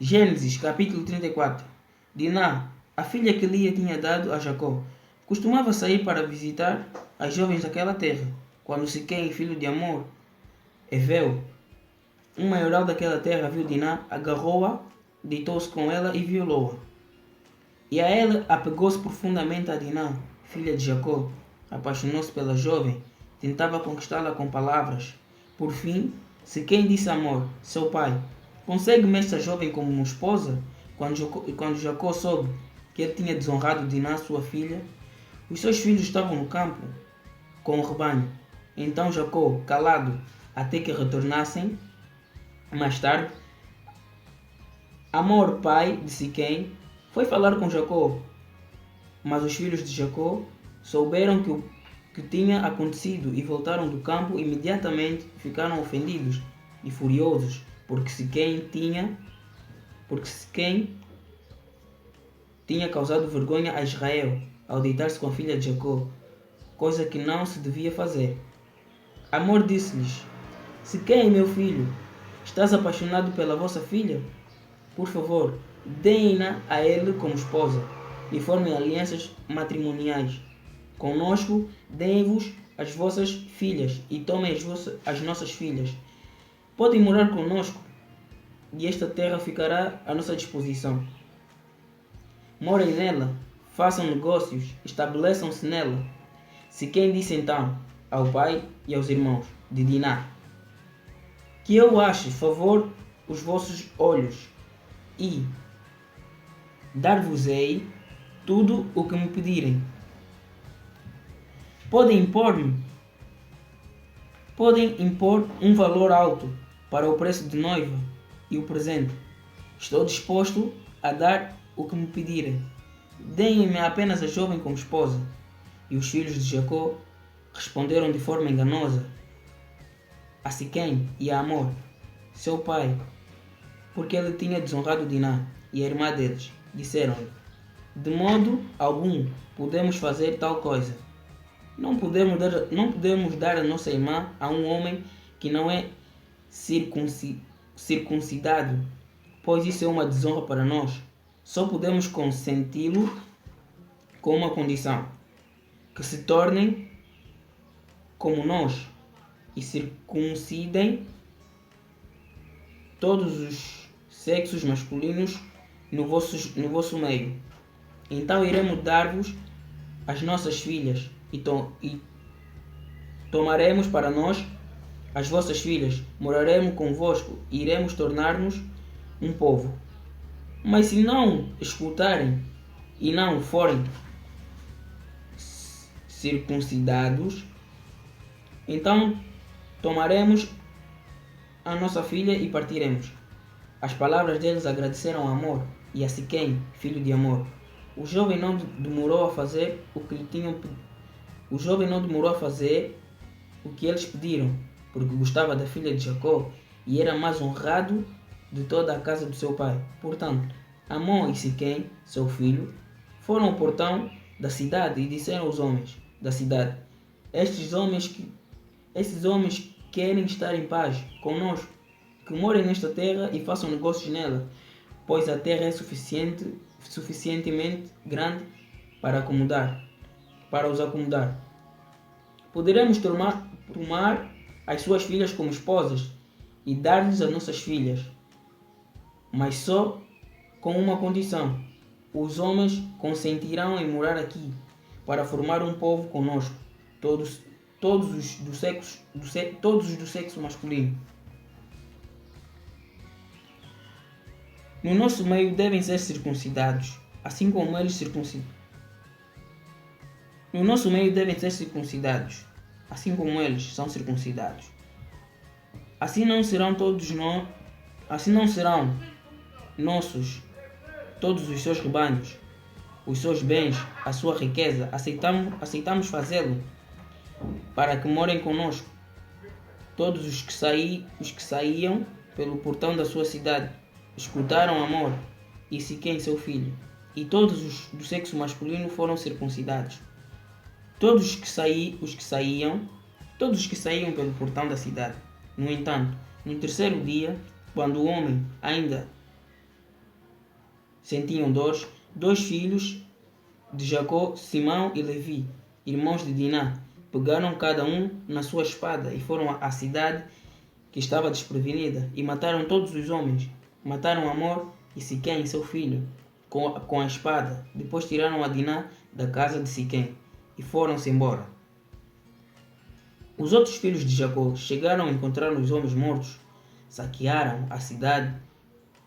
Gênesis capítulo 34. Diná, a filha que Lia tinha dado a Jacó, costumava sair para visitar as jovens daquela terra. Quando Siquém, filho de Amor, Eveu, um maioral daquela terra, viu Diná, agarrou-a, deitou-se com ela e violou-a. E a ela apegou-se profundamente a Diná, filha de Jacó. Apaixonou-se pela jovem, tentava conquistá-la com palavras. Por fim, Siquém disse a Amor, seu pai: consegue-me esta jovem como uma esposa? Quando Jacó soube que ele tinha desonrado Diná, sua filha, os seus filhos estavam no campo com o rebanho. Então Jacó, calado até que retornassem, mais tarde, Amor, pai de Siquém, foi falar com Jacó, mas os filhos de Jacó souberam que tinha acontecido e voltaram do campo. Imediatamente ficaram ofendidos e furiosos, porque Siquém tinha causado vergonha a Israel ao deitar-se com a filha de Jacó, coisa que não se devia fazer. Amor disse-lhes: Siquém, meu filho, estás apaixonado pela vossa filha? Por favor, deem-na a ele como esposa e formem alianças matrimoniais. Conosco, deem-vos as vossas filhas e tomem as nossas filhas. Podem morar conosco e esta terra ficará à nossa disposição. Morem nela, façam negócios, estabeleçam-se nela. Siquém disse então ao pai e aos irmãos de Diná: que eu ache favor os vossos olhos e dar-vos-ei tudo o que me pedirem. Podem impor um valor alto para o preço de noiva e o presente. Estou disposto a dar o que me pedirem. Deem-me apenas a jovem como esposa. E os filhos de Jacó responderam de forma enganosa a Siquém e a Amor, seu pai, porque ele tinha desonrado Diná e a irmã deles. Disseram-lhe: de modo algum podemos fazer tal coisa. Não podemos dar a nossa irmã a um homem que não é circuncidado, pois isso é uma desonra para nós. Só podemos consenti-lo com uma condição: que se tornem como nós e circuncidem todos os sexos masculinos no vosso meio. Então iremos dar-vos as nossas filhas e tomaremos para nós as vossas filhas, moraremos convosco e iremos tornar-nos um povo. Mas se não escutarem e não forem circuncidados, então tomaremos a nossa filha e partiremos. As palavras deles agradeceram a Amor e a Siquém, filho de Amor. O jovem não demorou a fazer o que eles pediram, porque gostava da filha de Jacó e era mais honrado de toda a casa do seu pai. Portanto, Amor e Siquém, seu filho, foram ao portão da cidade e disseram aos homens da cidade: esses homens querem estar em paz conosco, que morem nesta terra e façam negócios nela, pois a terra é suficientemente grande para os acomodar. Poderemos tomar as suas filhas como esposas e dar-lhes as nossas filhas, mas só com uma condição: os homens consentirão em morar aqui para formar um povo conosco, todos os do sexo masculino. No nosso meio devem ser circuncidados, assim como eles circuncidados. No nosso meio devem ser circuncidados, assim como eles são circuncidados. Assim não serão nossos todos os seus rebanhos, os seus bens, a sua riqueza. Aceitamos fazê-lo para que morem conosco. Todos os que saíam pelo portão da sua cidade escutaram Amor e Siquém, seu filho, e todos os do sexo masculino foram circuncidados. Todos os que saíam pelo portão da cidade. No entanto, no terceiro dia, quando o homem ainda sentiam dores, dois filhos de Jacó, Simão e Levi, irmãos de Diná, pegaram cada um na sua espada e foram à cidade que estava desprevenida e mataram todos os homens. Mataram Amor e Siquém, seu filho, com a espada. Depois tiraram a Diná da casa de Siquém e foram-se embora. Os outros filhos de Jacó chegaram a encontrar os homens mortos, saquearam a cidade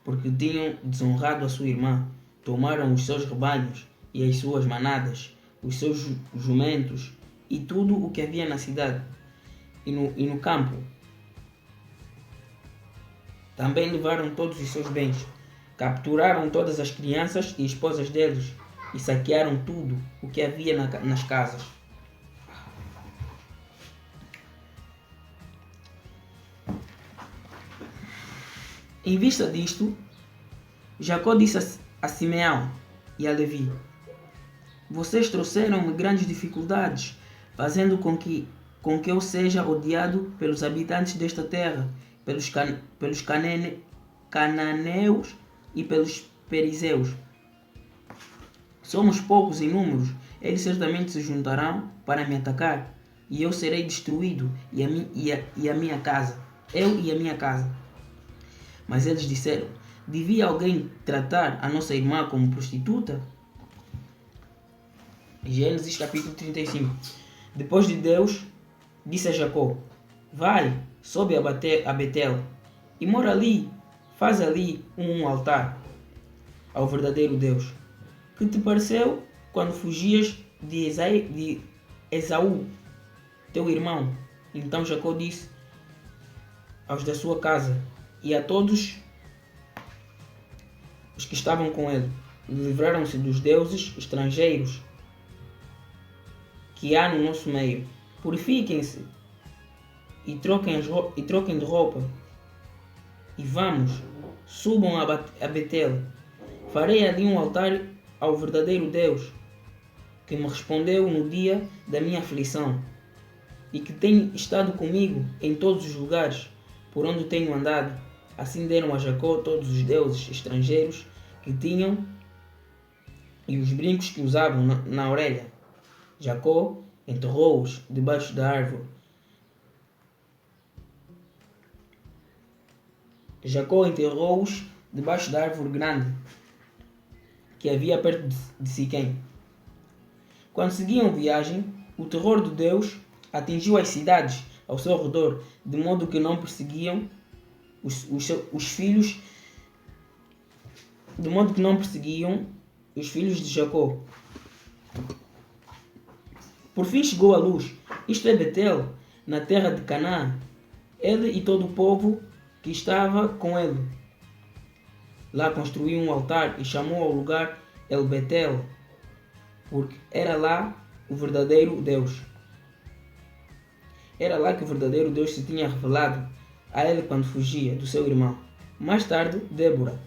porque tinham desonrado a sua irmã, tomaram os seus rebanhos e as suas manadas, os seus jumentos e tudo o que havia na cidade e no campo. Também levaram todos os seus bens, capturaram todas as crianças e esposas deles e saquearam tudo o que havia nas casas. Em vista disto, Jacó disse a Simeão e a Levi: vocês trouxeram-me grandes dificuldades, fazendo com que eu seja odiado pelos habitantes desta terra, pelos cananeus e pelos perizeus. Somos poucos em números, eles certamente se juntarão para me atacar, e eu serei destruído, e a minha casa. Eu e a minha casa. Mas eles disseram: devia alguém tratar a nossa irmã como prostituta? Gênesis capítulo 35. Depois de Deus disse a Jacó: vai, sobe a Betel e mora ali, faz ali um altar ao verdadeiro Deus. Que te pareceu quando fugias de Esaú, teu irmão? Então Jacó disse aos da sua casa e a todos os que estavam com ele: livraram-se dos deuses estrangeiros que há no nosso meio. Purifiquem-se e troquem de roupa. E vamos, subam a Betel. Farei ali um altar ao verdadeiro Deus, que me respondeu no dia da minha aflição, e que tem estado comigo em todos os lugares por onde tenho andado. Assim deram a Jacó todos os deuses estrangeiros que tinham e os brincos que usavam na orelha. Jacó enterrou-os debaixo da árvore. Jacó enterrou-os debaixo da árvore grande que havia perto de Siquém. Quando seguiam viagem, o terror de Deus atingiu as cidades ao seu redor, de modo que não perseguiam os filhos de Jacó. Por fim chegou a luz, isto é Betel, na terra de Canaã, ele e todo o povo que estava com ele. Lá construiu um altar e chamou ao lugar El Betel, porque era lá o verdadeiro Deus. Era lá que o verdadeiro Deus se tinha revelado a ele quando fugia do seu irmão. Mais tarde, Débora,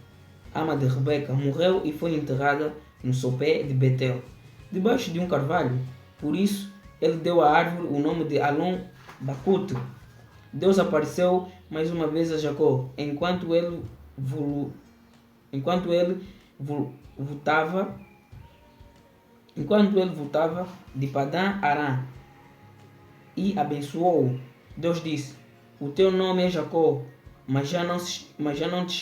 ama de Rebeca, morreu e foi enterrada no sopé de Betel, debaixo de um carvalho. Por isso, ele deu à árvore o nome de Alon Bakut. Deus apareceu mais uma vez a Jacó, enquanto ele voltava de Padã Arã, e abençoou-o. Deus disse: o teu nome é Jacó, mas já não te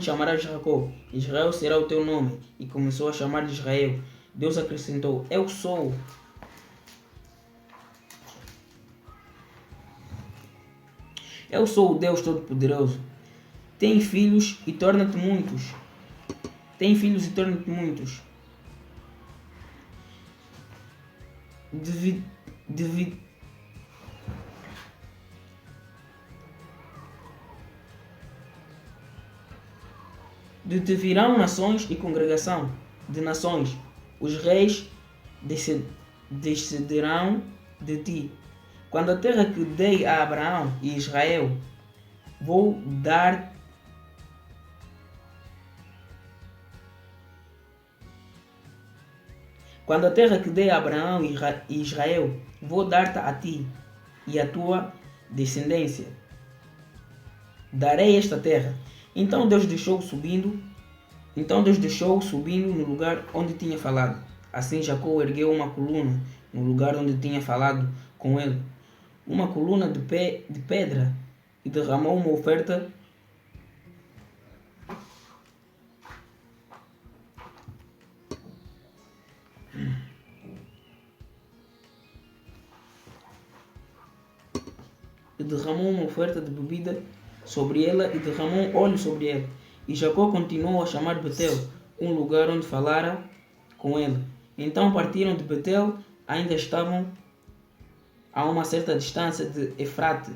chamarás Jacó. Israel será o teu nome. E começou a chamar de Israel. Deus acrescentou: eu sou. Eu sou o Deus Todo-Poderoso. Tem filhos e torna-te muitos. De te virão nações e congregação de nações. Os reis descenderão de ti. Quando a terra que dei a Abraão e Israel vou dar Quando a terra que dei a Abraão e Israel vou dar-te a ti e à tua descendência. Darei esta terra. Então Deus deixou subindo Então Deus deixou subindo no lugar onde tinha falado. Assim Jacó ergueu uma coluna no lugar onde tinha falado com ele, uma coluna de pedra, e derramou uma oferta de bebida sobre ela e derramou óleo sobre ela. E Jacó continuou a chamar Betel, um lugar onde falara com ele. Então partiram de Betel, ainda estavam a uma certa distância de Efrate,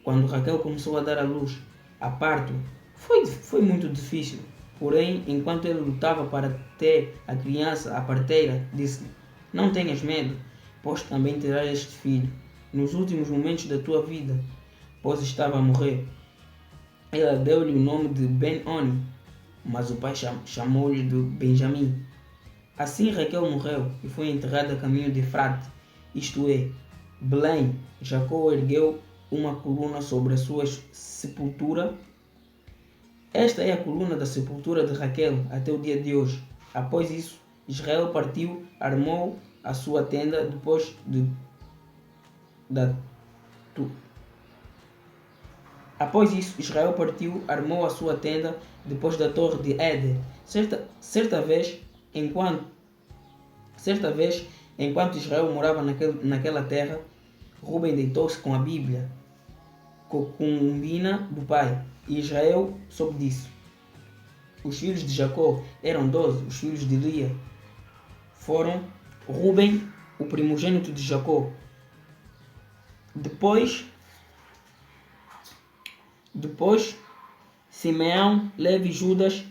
quando Raquel começou a dar à luz a parto. Foi muito difícil, porém, enquanto ele lutava para ter a criança, a parteira disse-lhe: Não tenhas medo, pois também terás este filho, nos últimos momentos da tua vida, pois estava a morrer. Ela deu-lhe o nome de Ben-Oni, mas o pai chamou-lhe de Benjamim. Assim Raquel morreu e foi enterrada a caminho de Efrate, isto é, Belém. Jacó ergueu uma coluna sobre a sua sepultura. Esta é a coluna da sepultura de Raquel até o dia de hoje. Após isso, Israel partiu, armou a sua tenda depois da torre de Éder. Certa vez, enquanto Israel morava naquela terra, Rubem deitou-se com a Bíblia, concubina do pai, e Israel soube disso. Os filhos de Jacó eram 12, os filhos de Lia foram Rubem, o primogênito de Jacó. Depois Simeão, Levi, Judas,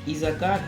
Isacar